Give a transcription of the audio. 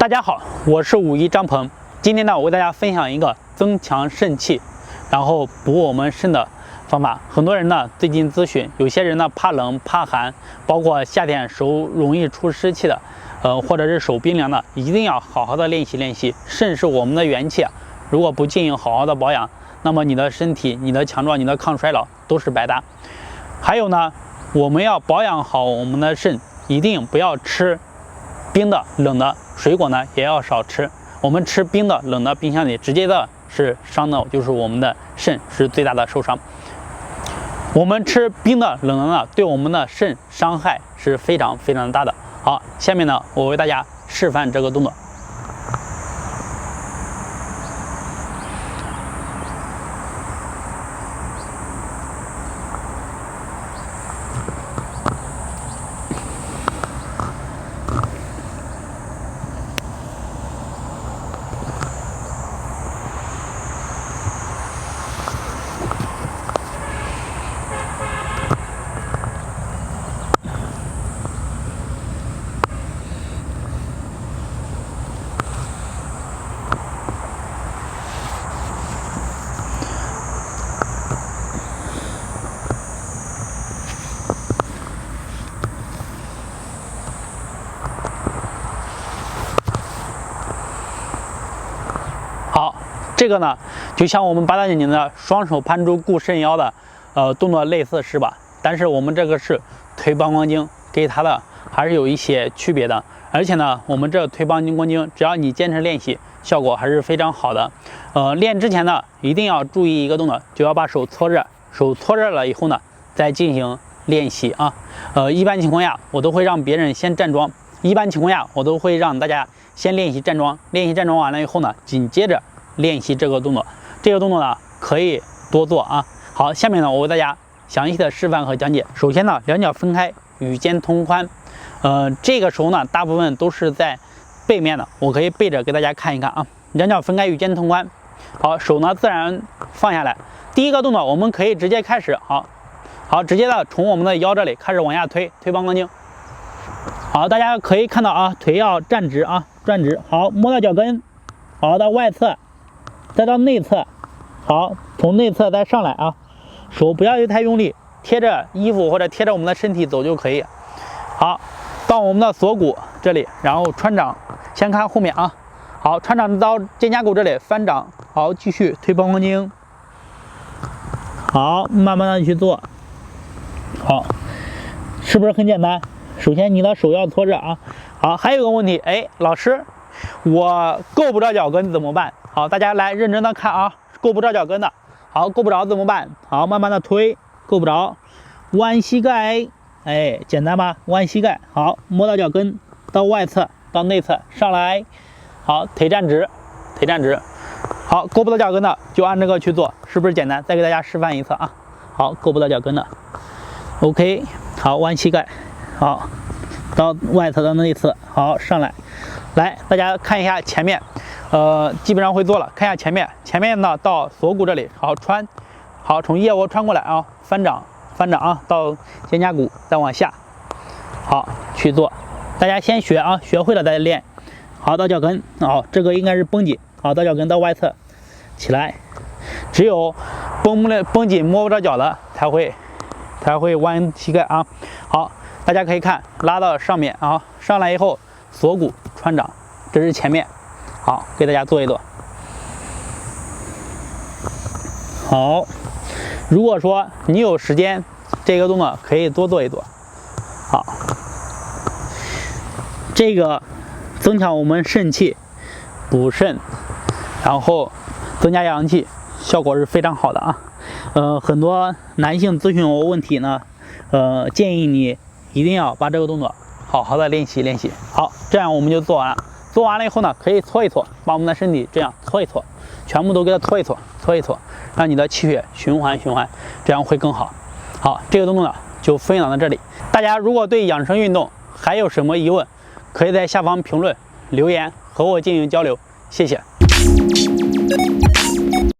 大家好，我是51张鹏。今天呢，我为大家分享一个增强肾气，然后补我们肾的方法。很多人呢最近咨询，有些人呢怕冷怕寒，包括夏天手容易出湿气的，或者是手冰凉的，一定要好好的练习练习。肾是我们的元气，如果不进行好好的保养，那么你的身体、你的强壮、你的抗衰老都是白搭。还有呢，我们要保养好我们的肾，一定不要吃冰的、冷的水果呢，也要少吃。我们吃冰的、冷的，冰箱里直接的是伤的，就是我们的肾是最大的受伤。我们吃冰的、冷的呢，对我们的肾伤害是非常非常大的。好，下面呢，我为大家示范这个动作。好，这个呢，就像我们八大姐姐的双手攀住固肾腰的动作类似是吧？但是我们这个是推膀胱经，给它的还是有一些区别的。而且呢，我们这推膀胱经，只要你坚持练习，效果还是非常好的。练之前呢，一定要注意一个动作，就要把手搓热。手搓热了以后呢，再进行练习啊。一般情况下，我都会让别人先站桩。一般情况下，我都会让大家先练习站桩。练习站桩完了以后呢，紧接着练习这个动作。这个动作呢，可以多做啊。好，下面呢，我为大家详细的示范和讲解。首先呢，两脚分开，与肩同宽。这个时候呢，大部分都是在背面的，我可以背着给大家看一看啊。两脚分开，与肩同宽。好，手呢自然放下来。第一个动作，我们可以直接开始。好，直接的从我们的腰这里开始往下推膀胱经。好，大家可以看到啊，腿要站直啊，站直。好，摸到脚跟，好，到外侧，再到内侧。好，从内侧再上来啊，手不要太用力，贴着衣服或者贴着我们的身体走就可以。好，到我们的锁骨这里，然后穿掌，先看后面啊。好，穿掌到肩胛骨这里翻掌。好，继续推膀胱经。好，慢慢的去做。好，是不是很简单？首先你的手要搓热啊。好，还有个问题，老师，我够不着脚跟怎么办？好，大家来认真的看啊，够不着脚跟的。好，够不着怎么办？好，慢慢的推，够不着，弯膝盖，简单吧？弯膝盖。好，摸到脚跟，到外侧，到内侧，上来。好，腿站直，腿站直。好，够不到脚跟的就按这个去做，是不是简单？再给大家示范一次啊。好，够不到脚跟的 ，OK。好，弯膝盖。好，到外侧到内侧，好，上来，来，大家看一下前面，基本上会做了，看一下前面，前面呢到锁骨这里，好穿，好从腋窝穿过来啊，翻掌啊，到肩胛骨再往下，好去做，大家先学啊，学会了再练。好，到脚跟，好，这个应该是绷紧，好，到脚跟到外侧，起来，只有绷紧摸不着脚的才会弯膝盖啊。好，大家可以看，拉到上面啊，上来以后锁骨穿掌，这是前面。好，给大家做一做。好，如果说你有时间，这个动作可以多做一做。好，这个增强我们肾气，补肾，然后增加阳气，效果是非常好的啊。很多男性咨询我问题呢，建议你一定要把这个动作好好的练习练习。好，这样我们就做完了。做完了以后呢，可以搓一搓，把我们的身体这样搓一搓，全部都给它搓一搓，搓一搓，让你的气血循环，这样会更好。好，这个动作呢就分享到这里。大家如果对养生运动还有什么疑问，可以在下方评论留言和我进行交流，谢谢。